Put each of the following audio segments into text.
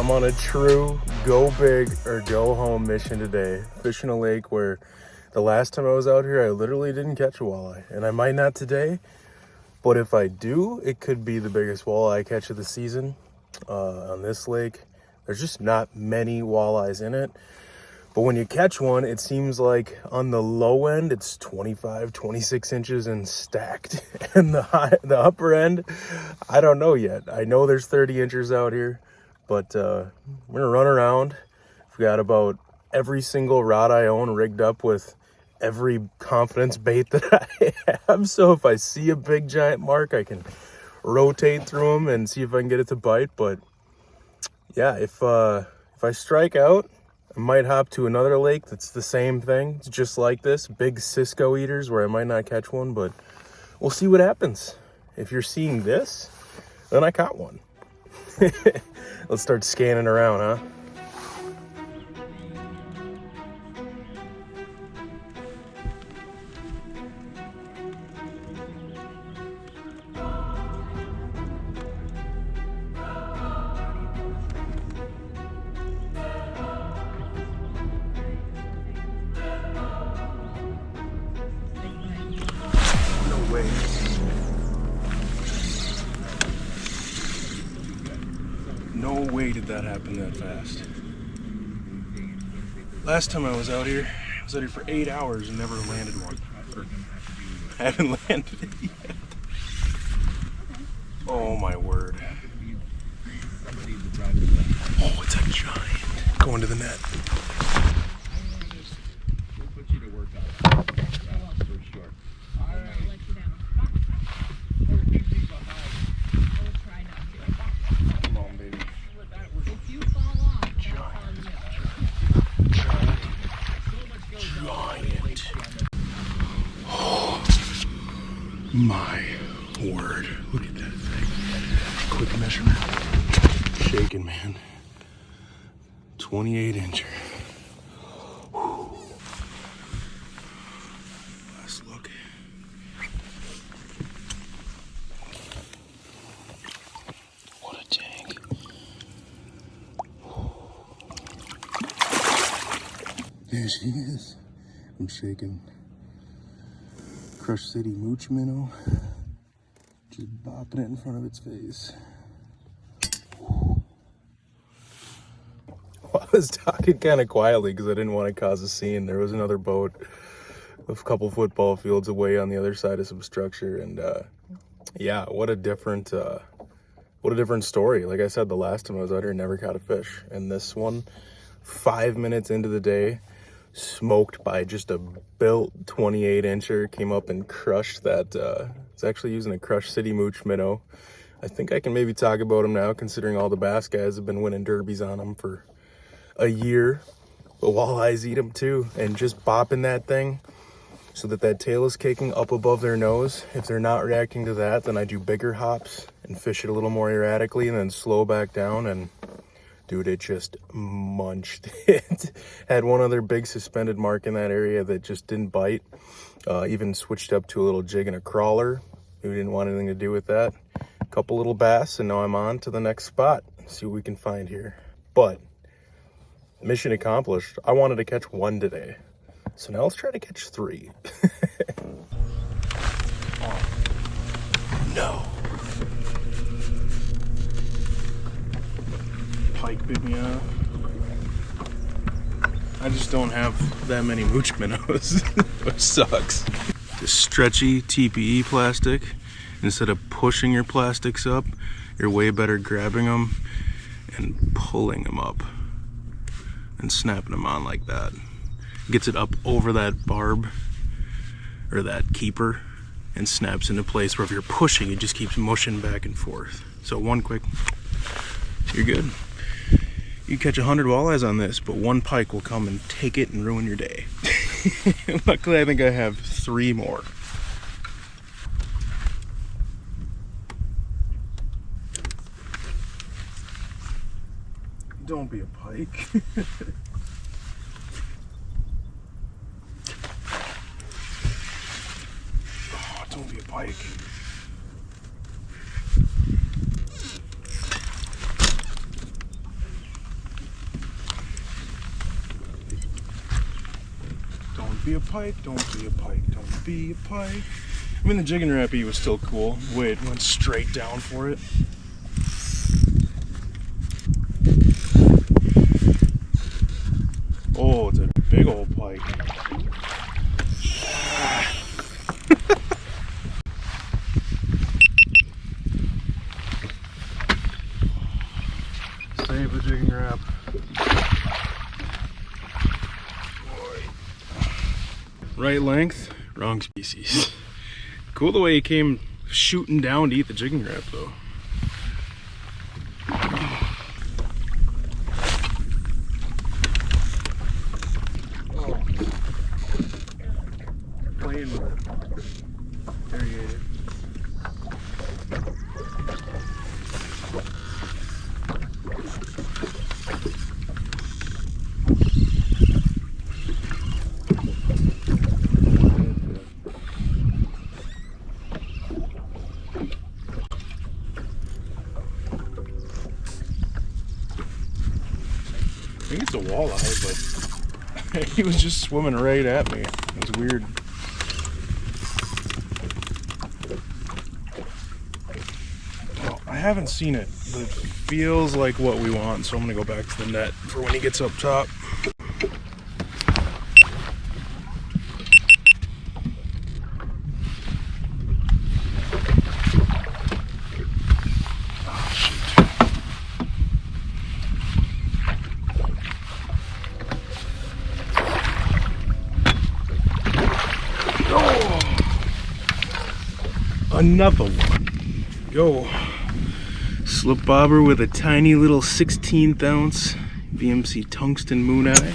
I'm on a true go big or go home mission today. Fishing a lake where the last time I was out here, I literally didn't catch a walleye. And I might not today, but if I do, it could be the biggest walleye catch of the season on this lake. There's just not many walleyes in it. But when you catch one, it seems like on the low end, it's 25, 26 inches and stacked. And the upper end, I don't know yet. I know there's 30 inches out here. But we're gonna run around. We've got about every single rod I own rigged up with every confidence bait that I have. So if I see a big giant mark, I can rotate through them and see if I can get it to bite. But yeah, if I strike out, I might hop to another lake that's the same thing. It's just like this, big Cisco eaters where I might not catch one, but we'll see what happens. If you're seeing this, then I caught one. Let's start scanning around, huh? No way. No way did that happen that fast. Last time I was out here for 8 hours and never landed one. I haven't landed it yet. Oh my word. Oh, it's a giant. Going to the net. My word, look at that thing. Quick measurement. Shaking, man. 28 incher. Whew. Last look. What a tank. There she is. I'm shaking. CrushCity Mooch Minnow, just bopping it in front of its face. Well, I was talking kind of quietly because I didn't want to cause a scene. There was another boat a couple football fields away on the other side of some structure, and yeah, what a different story. Like I said, the last time I was out here, never caught a fish, and this one, 5 minutes into the day, smoked by just a built 28 incher, came up and crushed that. It's actually using a CrushCity Mooch Minnow. I think I can maybe talk about him now, considering all the bass guys have been winning derbies on him for a year. But walleyes eat them too, and just bopping that thing so that tail is kicking up above their nose. If they're not reacting to that, then I do bigger hops and fish it a little more erratically and then slow back down, and dude, it just munched it. Had one other big suspended mark in that area that just didn't bite. Even switched up to a little jig and a crawler. We didn't want anything to do with that. A couple little bass, and now I'm on to the next spot. See what we can find here. But mission accomplished. I wanted to catch one today. So now let's try to catch 3. Oh, no. Pike bit me out. I just don't have that many Mooch minnows, which sucks. This stretchy TPE plastic, instead of pushing your plastics up, you're way better grabbing them and pulling them up and snapping them on like that. Gets it up over that barb or that keeper and snaps into place, where if you're pushing, it just keeps mushing back and forth. So one quick, you're good. You catch 100 walleyes on this, but one pike will come and take it and ruin your day. Luckily, I think I have 3 more. Don't be a pike. Oh, don't be a pike. be a pike, don't be a pike, don't be a pike. I mean, the jigging rap was still cool. The way it went straight down for it. Oh, it's a big old pike. Save the jigging rap. Right length, wrong species. Cool the way he came shooting down to eat the jigging rap though. Oh. Playing with it. There he is. I think it's a walleye, but he was just swimming right at me. It was weird. Well, I haven't seen it, but it feels like what we want, so I'm gonna go back to the net for when he gets up top. Another one. Go. Slip bobber with a tiny little 16th ounce VMC tungsten moon eye.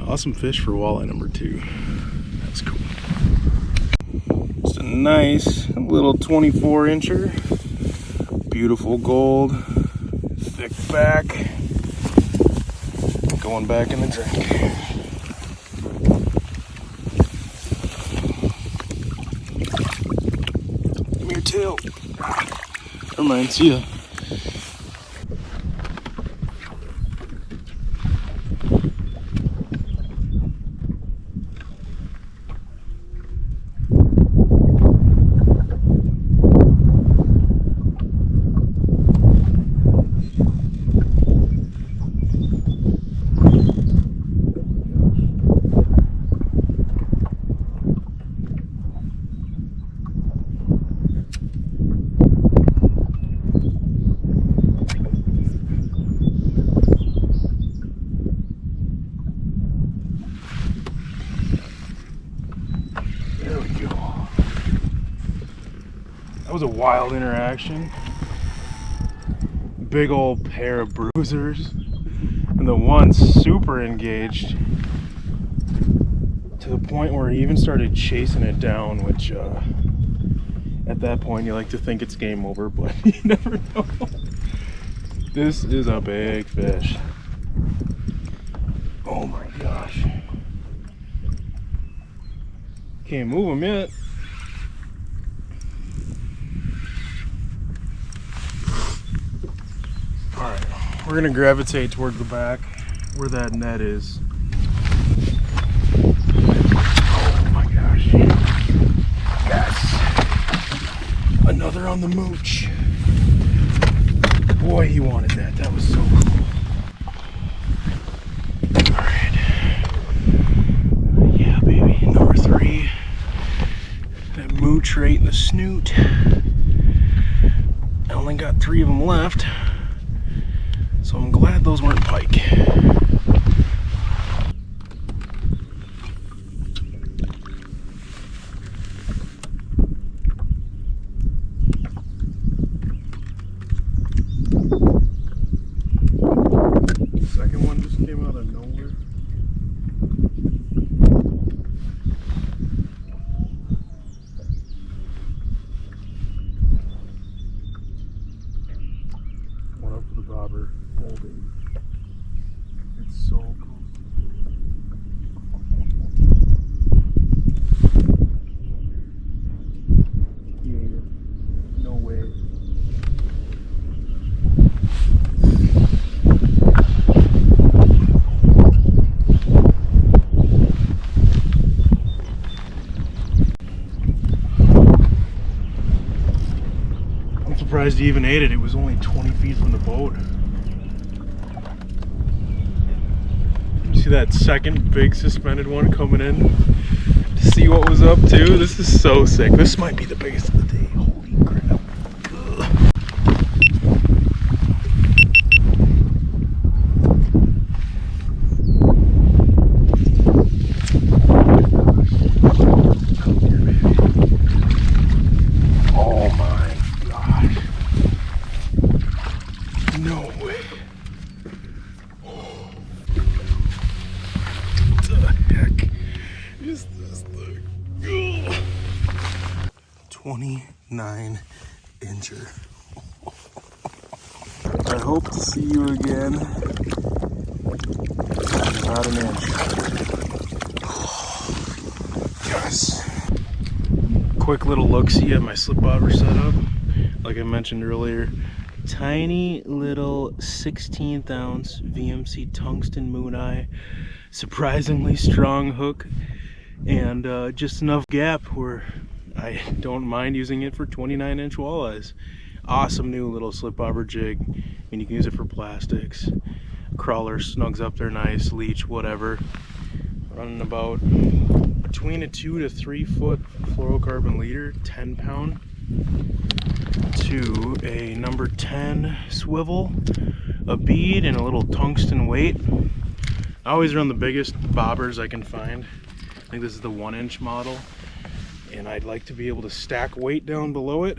Awesome fish for walleye number 2. That's cool. Just a nice little 24 incher. Beautiful gold. Thick back. Going back in the drink. Thill. Never mind, see ya. That was a wild interaction. Big old pair of bruisers. And the one super engaged to the point where he even started chasing it down, which at that point you like to think it's game over, but you never know. This is a big fish. Oh my gosh. Can't move him yet. Alright, we're gonna gravitate toward the back where that net is. Oh my gosh. Yes! Another on the Mooch. Boy, he wanted that. That was so cool. Alright. Yeah, baby. Number 3. That Mooch right in the snoot. I only got 3 of them left. So I'm glad those weren't pike. The second one just came out of nowhere. One up to the bobber. Holding. surprised he even ate it. It was only 20 feet from the boat. You see that second big suspended one coming in to see what was up too? This is so sick. This might be the biggest of the day. Holy crap. Ugh. Ugh. 29 incher. I hope to see you again. Not an inch. Yes. Quick little look-see at my slip bobber setup. Like I mentioned earlier, tiny little 16th ounce VMC tungsten moon eye, surprisingly strong hook, and just enough gap where I don't mind using it for 29-inch walleyes. Awesome new little slip bobber jig. I mean, you can use it for plastics, crawler snugs up there nice, leech, whatever. Running about between a 2 to 3 foot fluorocarbon leader, 10 pound, to a number 10 swivel, a bead, and a little tungsten weight. I always run the biggest bobbers I can find. I think this is the 1-inch model, and I'd like to be able to stack weight down below it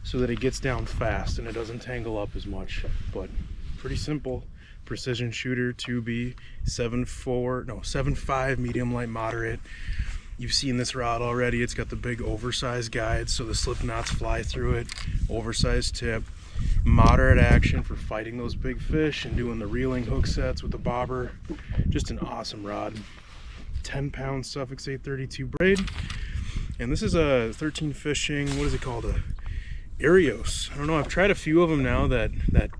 so that it gets down fast and it doesn't tangle up as much. But pretty simple. Precision shooter 2B 7.5 medium light moderate. You've seen this rod already. It's got the big oversized guide so the slip knots fly through it. Oversized tip, moderate action for fighting those big fish and doing the reeling hook sets with the bobber. Just an awesome rod. 10 pound Sufix 832 braid, and this is a 13 fishing, what is it called, a Arios. I don't know, I've tried a few of them now, that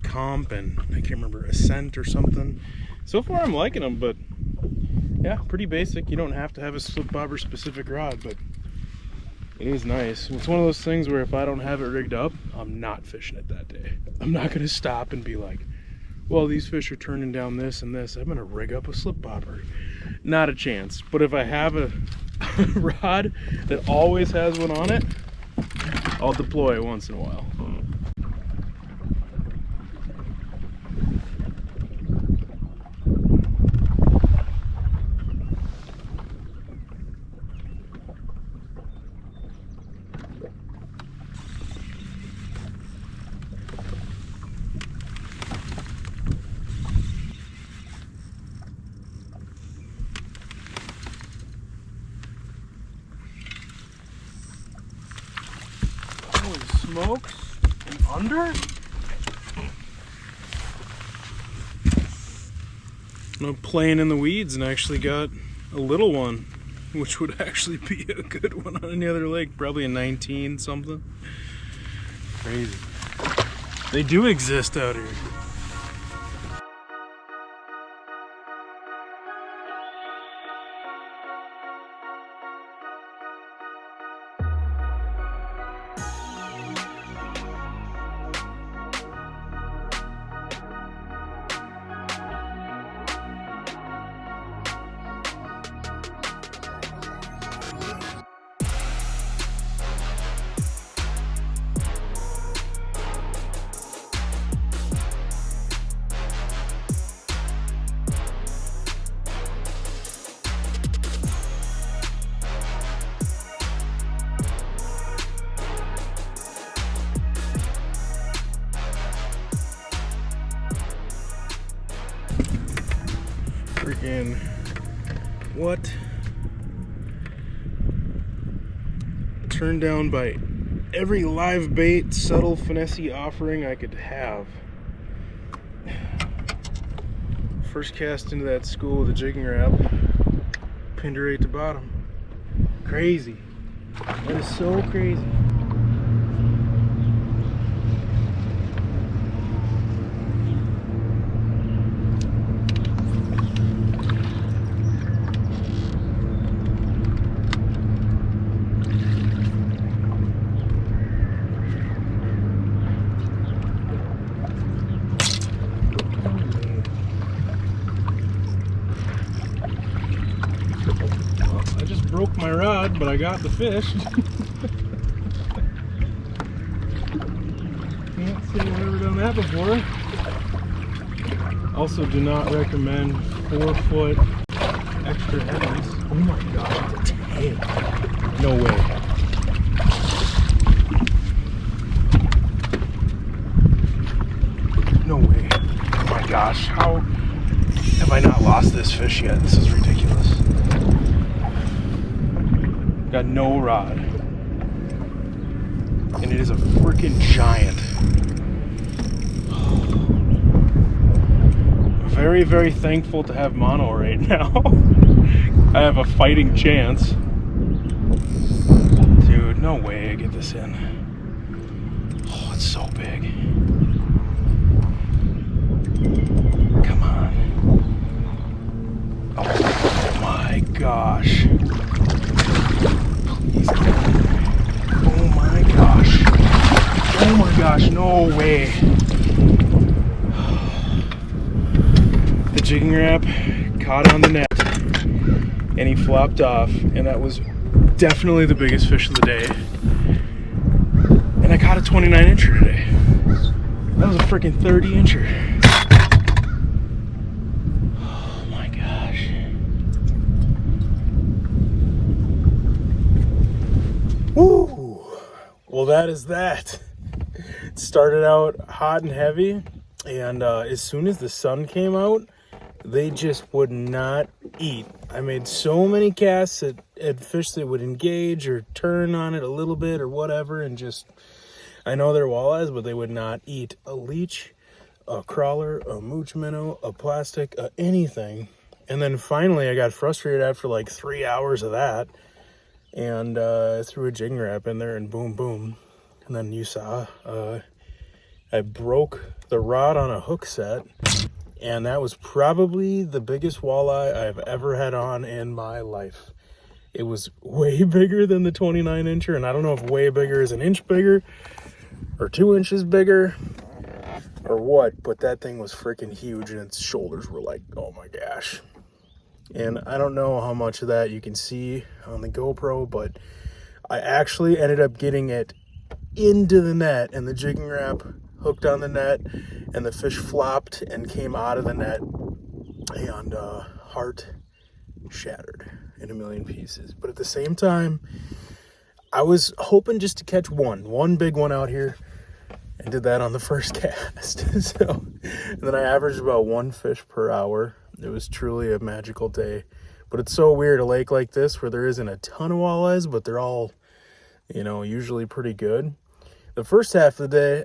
Comp, and I can't remember, Ascent or something. So far I'm liking them, but yeah, pretty basic. You don't have to have a slip bobber specific rod, but it is nice. It's one of those things where if I don't have it rigged up, I'm not fishing it that day. I'm not going to stop and be like, well, these fish are turning down this and this, I'm going to rig up a slip bobber. Not a chance. But if I have a rod that always has one on it, I'll deploy it once in a while. Smokes and under. I'm playing in the weeds and actually got a little one, which would actually be a good one on any other lake, probably a 19 something. Crazy. They do exist out here. Freaking what? Turned down by every live bait, subtle, finessey offering I could have. First cast into that school with a jigging rap, pinned her right to bottom. Crazy. That is so crazy. but I got the fish. Can't say I've ever done that before. Also do not recommend 4-foot extra heavies. Oh my god, it's a tank. No way. No way. Oh my gosh, how have I not lost this fish yet? This is ridiculous. Got no rod. And it is a freaking giant. Very, very thankful to have mono right now. I have a fighting chance. Dude, no way I get this in. Oh, it's so big. Come on. Oh my gosh. Please get in there. Oh my gosh. Oh my gosh, no way. The jigging Rap caught on the net and he flopped off, and that was definitely the biggest fish of the day. And I caught a 29-incher today. That was a freaking 30-incher. Oh my gosh. Woo! Well, that is that. It started out hot and heavy, and as soon as the sun came out, they just would not eat. I made so many casts at fish that would engage or turn on it a little bit or whatever, and just, I know they're walleyes, but they would not eat a leech, a crawler, a mooch minnow, a plastic, anything. And then finally I got frustrated after like 3 hours of that, and threw a jigging Rap in there, and boom, boom. And then you saw, I broke the rod on a hook set, and that was probably the biggest walleye I've ever had on in my life. It was way bigger than the 29-incher, and I don't know if way bigger is an inch bigger or 2 inches bigger or what, but that thing was freaking huge, and its shoulders were like, oh my gosh. And I don't know how much of that you can see on the GoPro, but I actually ended up getting it into the net, and the jigging Rap hooked on the net, and the fish flopped and came out of the net, and heart shattered in a million pieces. But at the same time, I was hoping just to catch one big one out here, and did that on the first cast. So, and then I averaged about 1 fish per hour. It was truly a magical day. But it's so weird, a lake like this where there isn't a ton of walleyes, but they're all, you know, usually pretty good. The first half of the day,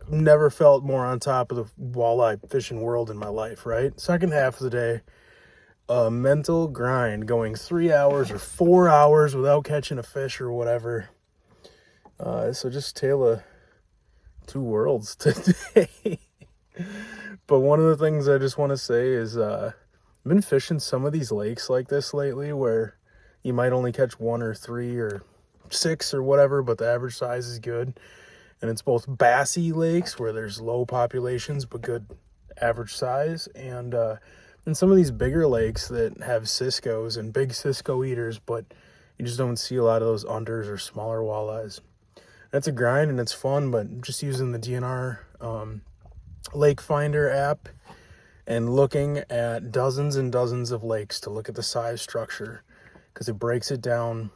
never felt more on top of the walleye fishing world in my life, right? Second half of the day, a mental grind, going 3 hours or 4 hours without catching a fish or whatever. So just tale of two worlds today. But one of the things I just want to say is I've been fishing some of these lakes like this lately, where you might only catch 1 or 3 or 6 or whatever, but the average size is good. And it's both bassy lakes where there's low populations but good average size, and some of these bigger lakes that have Cisco's and big Cisco eaters, but you just don't see a lot of those unders or smaller walleyes. That's a grind, and it's fun, but just using the DNR Lake Finder app and looking at dozens and dozens of lakes to look at the size structure, because it breaks it down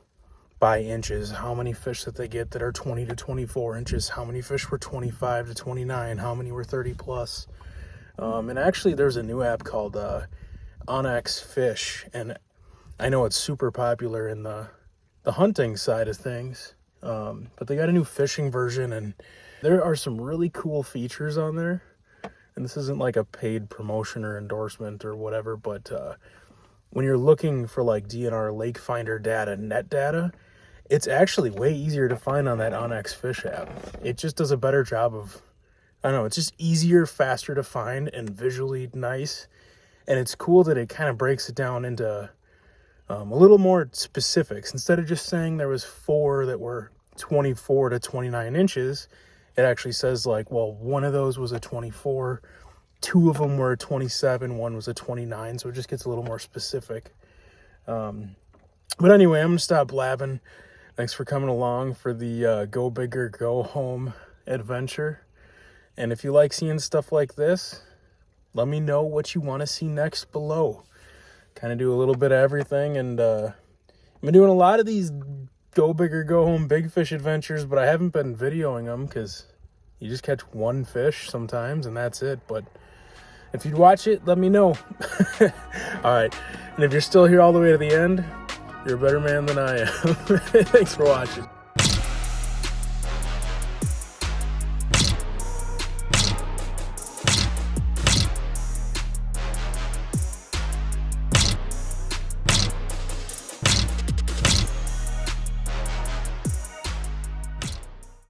by inches, how many fish that they get that are 20 to 24 inches, how many fish were 25 to 29, how many were 30 plus. And actually there's a new app called Onyx Fish, and I know it's super popular in the hunting side of things, but they got a new fishing version, and there are some really cool features on there. And this isn't like a paid promotion or endorsement or whatever, but when you're looking for like DNR Lake Finder data, net data, it's actually way easier to find on that Onyx Fish app. It just does a better job of, I don't know, it's just easier, faster to find, and visually nice. And it's cool that it kind of breaks it down into a little more specifics. Instead of just saying there was 4 that were 24 to 29 inches, it actually says like, well, one of those was a 24, 2 of them were a 27, 1 was a 29. So it just gets a little more specific. But anyway, I'm going to stop blabbing. Thanks for coming along for the Go Big or Go Home adventure. And if you like seeing stuff like this, let me know what you want to see next below. Kind of do a little bit of everything. And I've been doing a lot of these Go Big or Go Home big fish adventures, but I haven't been videoing them because you just catch one fish sometimes and that's it. But if you'd watch it, let me know. All right. And if you're still here all the way to the end, you're a better man than I am. Thanks for watching.